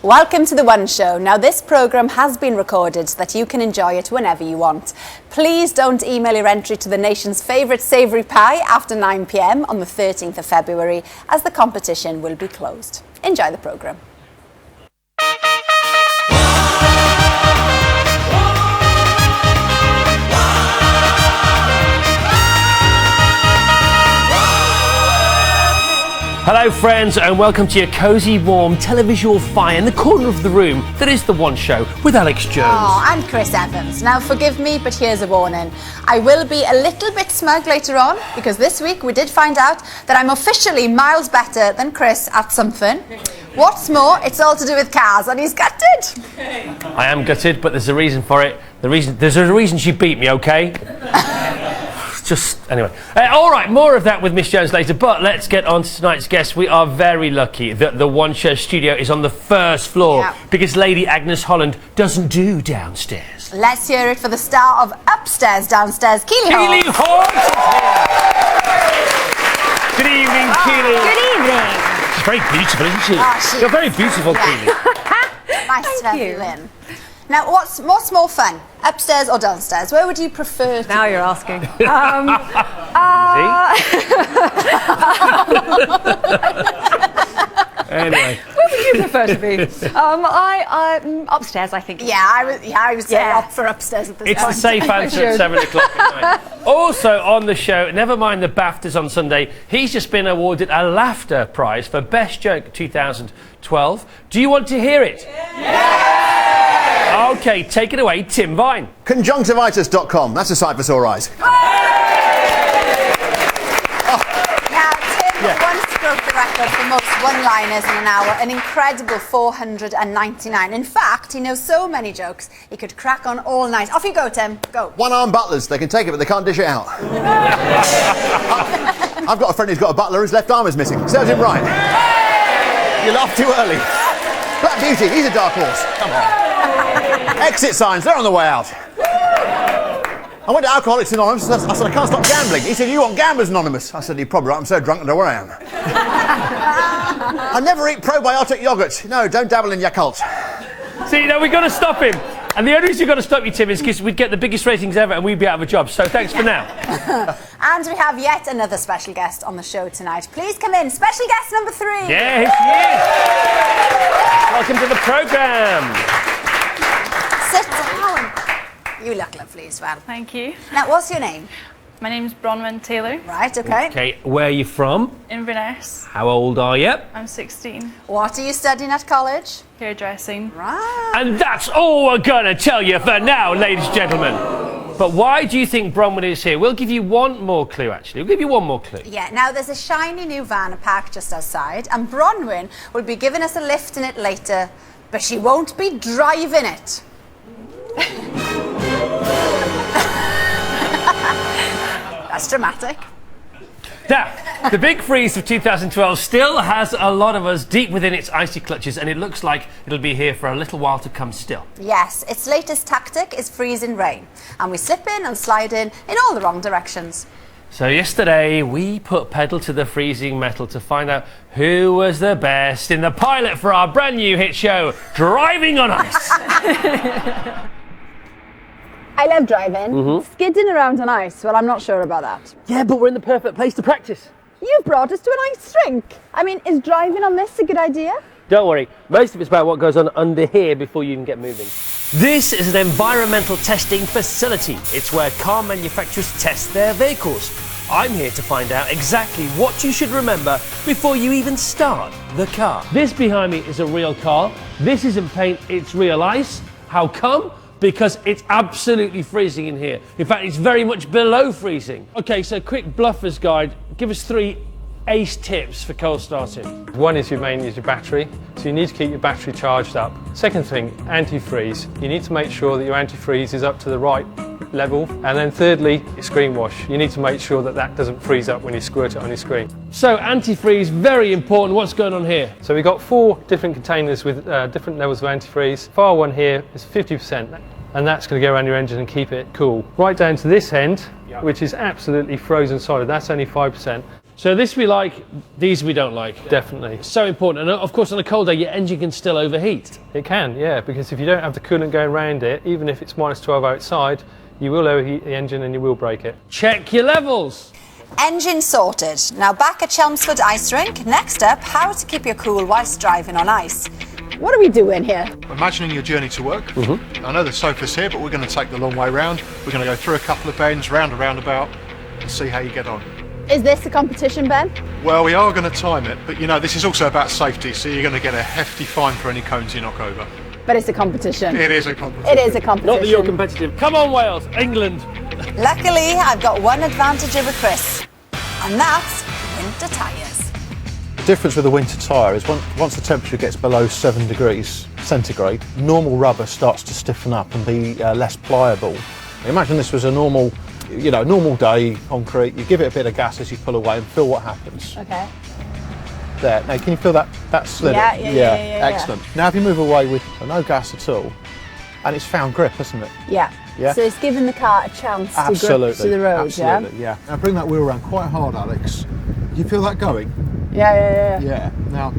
Welcome to The One Show. Now, this programme has been recorded so that you can enjoy it whenever you want. Please don't email your entry to the nation's favourite savoury pie after 9 p.m. on the 13th of February, as the competition will be closed. Enjoy the programme. Hello friends, and welcome to your cosy, warm televisual fire in the corner of the room that is The One Show with Alex Jones. Oh, and Chris Evans. Now forgive me, but here's a warning. I will be a little bit smug later on, because this week we did find out that I'm officially miles better than Chris at something. What's more, it's all to do with cars, and he's gutted. I am gutted, but there's a reason for it. There's a reason she beat me, okay? Anyway. All right, more of that with Miss Jones later, but let's get on to tonight's guest. We are very lucky that the One Show studio is on the first floor because Lady Agnes Holland doesn't do downstairs. Let's hear it for the star of Upstairs Downstairs, Keeley Hawes. Good evening, Keeley. Good evening. She's very beautiful, isn't she? Oh, You're very beautiful, Keeley. Nice to have you in. Now, what's more fun, upstairs or downstairs? Where would you prefer to Now be? you're asking. Anyway. Where would you prefer to be? I upstairs, I think. Yeah, I was saying up for upstairs at this It's point. the safe answer at 7 o'clock at night. Also on the show, never mind the BAFTAs on Sunday, he's just been awarded a Laughter Prize for Best Joke 2012. Do you want to hear it? Yeah! OK, take it away, Tim Vine. Conjunctivitis.com, that's a sight for sore eyes. Now, Tim once broke the record for most one-liners in an hour, an incredible 499. In fact, he knows so many jokes, he could crack on all night. Off you go, Tim. Go. One-armed butlers, they can take it, but they can't dish it out. I've got a friend who's got a butler whose left arm is missing. Serves him right. You laughed too early. Black Beauty, he's a dark horse. Come on. Exit signs, they're on the way out. I went to Alcoholics Anonymous. I said, I can't stop gambling. He said, you want Gamblers Anonymous? I said, you're probably right, I'm so drunk I don't know where I am. I never eat probiotic yoghurt. No, don't dabble in Yakult. See, no, we've got to stop him. And the only reason we've got to stop you, Tim, is because we'd get the biggest ratings ever and we'd be out of a job. So thanks for now. And we have yet another special guest on the show tonight. Please come in. Special guest number 3. Yeah, here she is. Welcome to the programme. Sit down. You look lovely as well. Thank you. Now, what's your name? My name's Bronwyn Taylor. Right, okay. Okay, where are you from? Inverness. How old are you? I'm 16. What are you studying at college? Hairdressing. Right. And that's all we're going to tell you for now, ladies and gentlemen. But why do you think Bronwyn is here? We'll give you one more clue, actually. We'll give you one more clue. Yeah, now there's a shiny new van parked just outside, and Bronwyn will be giving us a lift in it later, but she won't be driving it. That's dramatic. Now, the big freeze of 2012 still has a lot of us deep within its icy clutches, and it looks like it'll be here for a little while to come still. Yes, its latest tactic is freezing rain, and we slip in and slide in all the wrong directions. So yesterday, we put pedal to the freezing metal to find out who was the best in the pilot for our brand new hit show, Driving on Ice. I love driving. Skidding around on ice, well, I'm not sure about that. Yeah, but we're in the perfect place to practice. You've brought us to an ice rink. I mean, is driving on this a good idea? Don't worry, most of it's about what goes on under here before you even get moving. This is an environmental testing facility. It's where car manufacturers test their vehicles. I'm here to find out exactly what you should remember before you even start the car. This behind me is a real car. This isn't paint, it's real ice. How come? Because it's absolutely freezing in here. In fact, it's very much below freezing. Okay, so quick bluffer's guide. Give us 3 ace tips for cold starting. One is your battery, so you need to keep your battery charged up. Second thing, antifreeze. You need to make sure that your antifreeze is up to the right level. And then thirdly, your screen wash. You need to make sure that that doesn't freeze up when you squirt it on your screen. So antifreeze, very important. What's going on here? So we've got 4 different containers with different levels of antifreeze. Far one here is 50%. And that's going to go around your engine and keep it cool. Right down to this end, which is absolutely frozen solid, that's only 5%. So this we like, these we don't like. Definitely. So important. And of course on a cold day your engine can still overheat. It can, yeah, because if you don't have the coolant going around it, even if it's -12 outside, you will overheat the engine and you will break it. Check your levels. Engine sorted. Now back at Chelmsford Ice Rink. Next up, how to keep your cool whilst driving on ice. What are we doing here? Imagining your journey to work. I know the sofa's here, but we're going to take the long way round. We're going to go through a couple of bends, round a roundabout, and see how you get on. Is this a competition, Ben? Well, we are going to time it, but you know, this is also about safety, so you're going to get a hefty fine for any cones you knock over. But it's a competition. It is a competition. It is a competition. Not that you're competitive. Come on Wales, England. Luckily, I've got one advantage over Chris, and that's winter tyres. The difference with a winter tyre is once the temperature gets below 7 degrees centigrade, normal rubber starts to stiffen up and be less pliable. Imagine this was a normal day, concrete. You give it a bit of gas as you pull away and feel what happens. Okay. There. Now, can you feel that slid? Yeah. Excellent. Now, if you move away with no gas at all, and it's found grip, isn't it? Yeah. Yeah. So it's giving the car a chance to grip to the road, absolutely, yeah? Now, bring that wheel around quite hard, Alex. You feel that going? Yeah. Yeah. Now,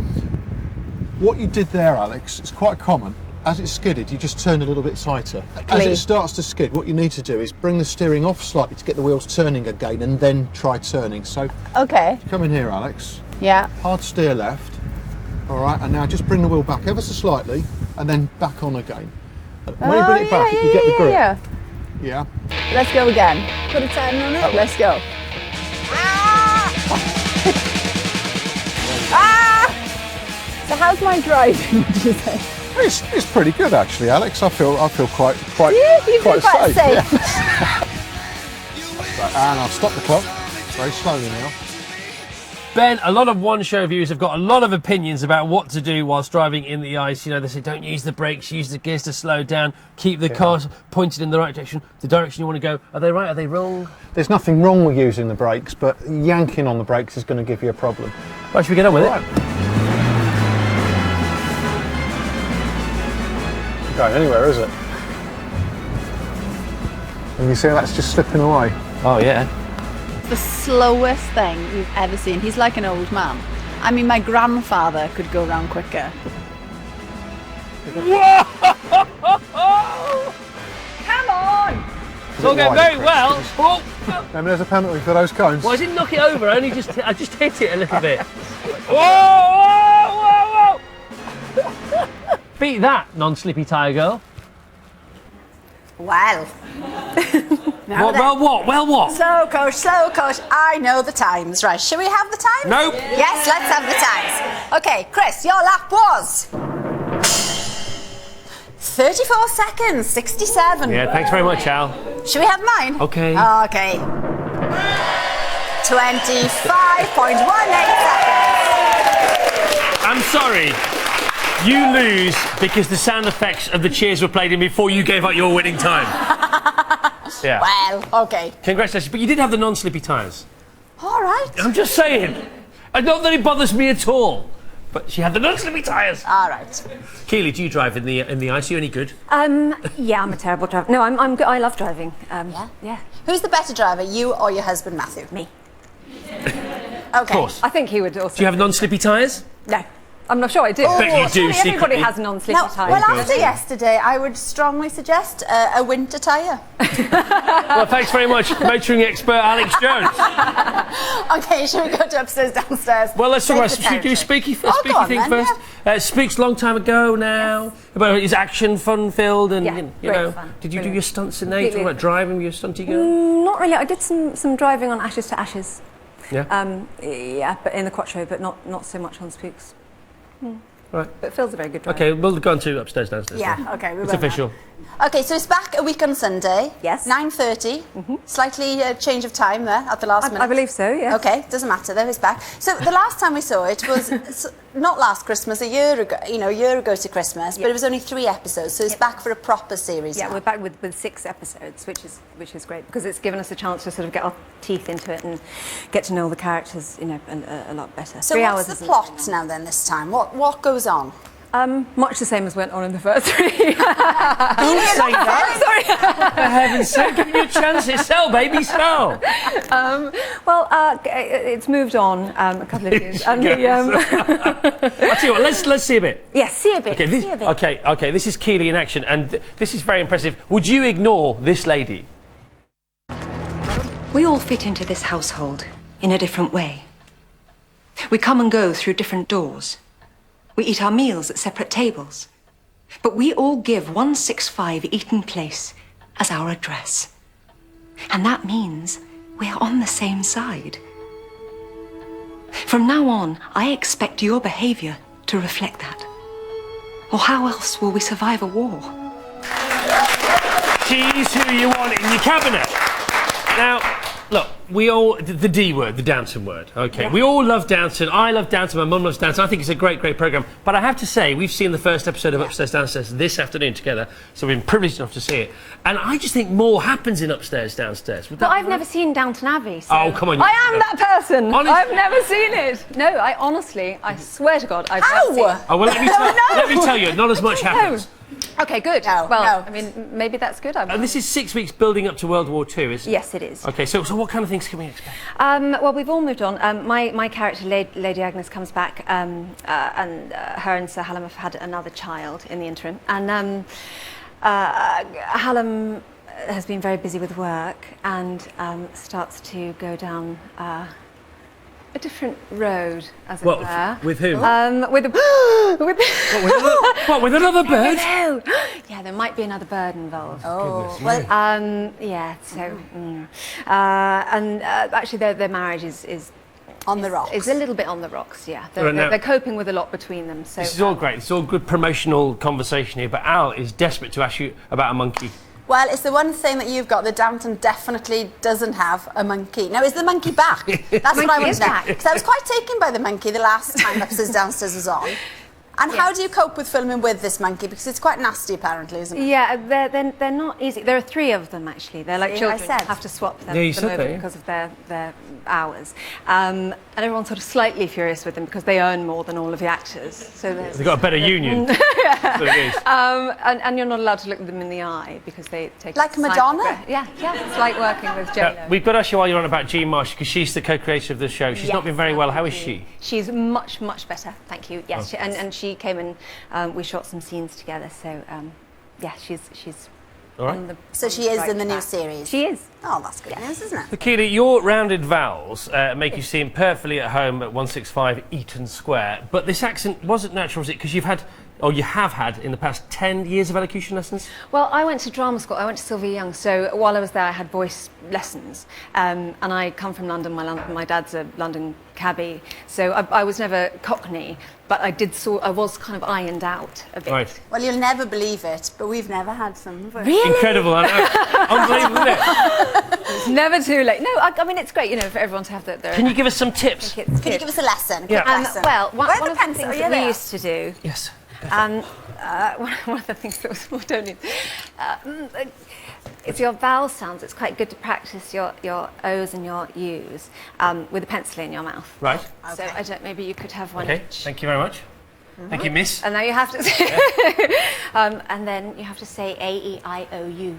what you did there, Alex, is quite common. As it skidded, you just turn a little bit tighter. As it starts to skid, what you need to do is bring the steering off slightly to get the wheels turning again, and then try turning. So, Okay. come in here, Alex. Yeah. Hard steer left. All right, and now just bring the wheel back ever so slightly, and then back on again. And when you bring it back, you get the grip. Yeah. Yeah. Let's go again. Put a turn on it. Let's go. So how's my driving, would you say? It's pretty good actually, Alex. I feel quite You feel quite safe. Yeah. Right, and I'll stop the clock very slowly now. Ben, a lot of one-show viewers have got a lot of opinions about what to do whilst driving in the ice. You know, they say don't use the brakes, use the gears to slow down, keep the car pointed in the right direction, the direction you want to go. Are they right? Are they wrong? There's nothing wrong with using the brakes, but yanking on the brakes is going to give you a problem. Right, should we get on with it? Not going anywhere, is it? And you see that's just slipping away. Oh, yeah. The slowest thing you've ever seen. He's like an old man. I mean, my grandfather could go round quicker. Come on! It's all going very well. Oh. Maybe there's a penalty for those cones. Well, I didn't knock it over. I just hit it a little bit. Whoa! Beat that, non-slippy tyre girl. Well. Well, what? Slow coach, I know the times. Right, shall we have the times? Nope. Yes, let's have the times. Okay, Chris, your lap was 34 seconds, 67. Yeah, thanks very much, Al. Shall we have mine? Okay. Okay. 25.18 seconds. I'm sorry. You lose because the sound effects of the cheers were played in before you gave up your winning time. Yeah. Well, okay. Congratulations, but you did have the non-slippy tyres. All right. I'm just saying. Not that it bothers me at all, but she had the non-slippy tyres. All right. Keeley, do you drive in the ice? Are you any good? Yeah, I'm a terrible driver. No, I'm good. I love driving. Yeah. Who's the better driver, you or your husband, Matthew? Me. Okay. Of course. I think he would also. Do you have non-slippy tyres? No. I'm not sure I do. Bet you do, Surely everybody secretly. has non-slippy Now, tyres. well, after yesterday, I would strongly suggest a winter tyre. Well, thanks very much, motoring expert Alex Jones. Okay, shall we go to upstairs, downstairs? Well, let's talk about. Safe Should we do territory. Speaky Oh, go on thing then, first? Speaks a long time ago now. About his action, fun-filled, and Yeah, you great know. fun. Did you do Brilliant. your stunts in there? You talking about driving with your stunty girl? Not really. I did some driving on Ashes to Ashes. Yeah. Yeah, but in the Quattro, but not so much on Spooks. Right. But Phil's a very good driver. Okay, we'll go on to upstairs, downstairs. Yeah, then. okay, we It's will now. official. Okay, so it's back a week on Sunday. Yes. 9:30. Slightly change of time there at the last minute. I believe so, yes. Okay, doesn't matter. There it's back. So the last time we saw it was not last Christmas, a year ago. You know, a year ago to Christmas, but it was only 3 episodes. So it's back for a proper series. Yeah, now. we're back with 6 episodes, which is great because it's given us a chance to sort of get our teeth into it and get to know the characters, you know, a lot better. So 3 what's hours the is a plot lot. now then this time? What goes on? Much the same as went on in the first three. Don't say that. Sorry. For heaven's sake, give me a chance. It's sell, baby, sell. It's moved on a couple of years. And I'll tell you what, let's see a bit. yes, see a bit. Okay, see a bit. okay, this is Keeley in action, and this is very impressive. Would you ignore this lady? We all fit into this household in a different way. We come and go through different doors. We eat our meals at separate tables. But we all give 165 Eaton Place as our address. And that means we're on the same side. From now on, I expect your behaviour to reflect that. Or how else will we survive a war? She's who you want in your cabinet. Now, look, we all, the D word, the Downton word, okay? We all love Downton. I love Downton, my mum loves Downton. I think it's a great, great programme. But I have to say, we've seen the first episode of Upstairs, Downstairs this afternoon together, so we've been privileged enough to see it. And I just think more happens in Upstairs, Downstairs. But I've never seen Downton Abbey. So Oh, come on. I am that person. Honestly. I've never seen it. No, I honestly, I swear to God, I've never seen it. Oh, well, let me tell you, not as much happens. Okay, good. No, well, no. I mean, maybe that's good. And this is 6 weeks building up to World War II, isn't it? Yes, it is. Okay, so what kind of things can we expect? Well, we've all moved on. My character, Lady Agnes, comes back, and her and Sir Hallam have had another child in the interim. And Hallam has been very busy with work and starts to go down a different road, as it were. With whom? With With another bird? No. Yeah, there might be another bird involved. Oh, well, yeah. So, and actually, their marriage is on the rocks. It's a little bit on the rocks. Yeah, Right, now- they're coping with a lot between them. So This is all great. It's all good promotional conversation here, but Al is desperate to ask you about a monkey. Well, it's the one thing that you've got that Downton definitely doesn't have, a monkey. Now, is the monkey back? That's what I want is to know. back. Because I was quite taken by the monkey the last time Upstairs Downstairs was on. And how do you cope with filming with this monkey? Because it's quite nasty, apparently, isn't it? Yeah, they're not easy. There are 3 of them actually. They're like See, children. I said. You have to swap them, Yeah, you them said over that, yeah. because of their hours. And everyone's sort of slightly furious with them because they earn more than all of the actors. So They've got a better union. That's what it is. and you're not allowed to look them in the eye because they take Like a side Madonna? breath. Yeah, it's like working with J-Lo. We've got to ask you while you're on about Jean Marsh, because she's the co-creator of the show. She's not been very well. How is she? She's much, much better, thank you. Yes, and she came and we shot some scenes together. So yeah, she's All right. on the. So she is in the new series? She is. Oh, that's good news, isn't it? So, Keeley, your rounded vowels make you seem perfectly at home at 165 Eaton Square, but this accent wasn't natural, was it? Because you have had in the past 10 years of elocution lessons? Well, I went to drama school. I went to Sylvia Young. So while I was there, I had voice lessons. And I come from London. My dad's a London cabbie. So I was never Cockney, but I was kind of ironed out a bit. Right. Well, you'll never believe it, but we've never had some. Have we? Really? Incredible, I know. Unbelievable, isn't it? It's never too late. No, I mean, it's great, you know, for everyone to have their Can you give us some tips? Can you give us a lesson? Yeah. Quick lesson. Well, one Where's of the the pencil? things Yeah, that we there. used to do, Yes. one of the things that was more don't need, it's your vowel sounds. It's quite good to practice your O's and your U's with a pencil in your mouth. Right. So I don't. Maybe you could have one. Okay, each. thank you very much. Thank you, miss. And now you have to say, and then you have to say A-E-I-O-U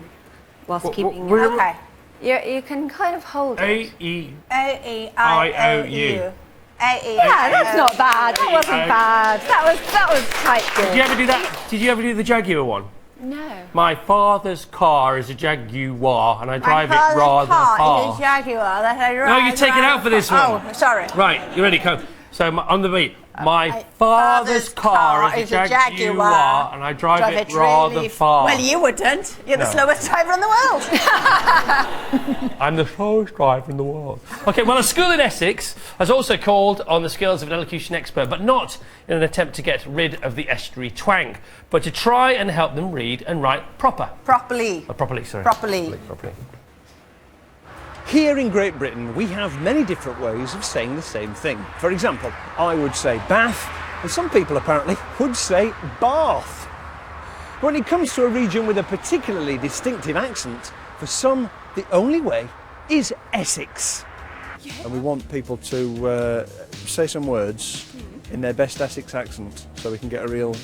whilst keeping. Okay. You can kind of hold it. A-E. A-E-I-O-U. Yeah, that's not bad. That wasn't bad. That was quite good. Did you ever do that? Did you ever do the Jaguar one? No. My father's car is a Jaguar, and I drive it rather car far. is a Jaguar that I drive. No, you take it out for this one. Oh, sorry. Right, you ready? Come. So on the beat. My father's car is a Jaguar, and I drive it rather really far. Well, you wouldn't. You're the slowest driver in the world. I'm the slowest driver in the world. Okay, well, a school in Essex has also called on the skills of an elocution expert, but not in an attempt to get rid of the estuary twang, but to try and help them read and write Properly. properly, sorry. Properly. Here in Great Britain, we have many different ways of saying the same thing. For example, I would say bath, and some people apparently would say bath. When it comes to a region with a particularly distinctive accent, for some, the only way is Essex. And we want people to say some words in their best Essex accent so we can get a real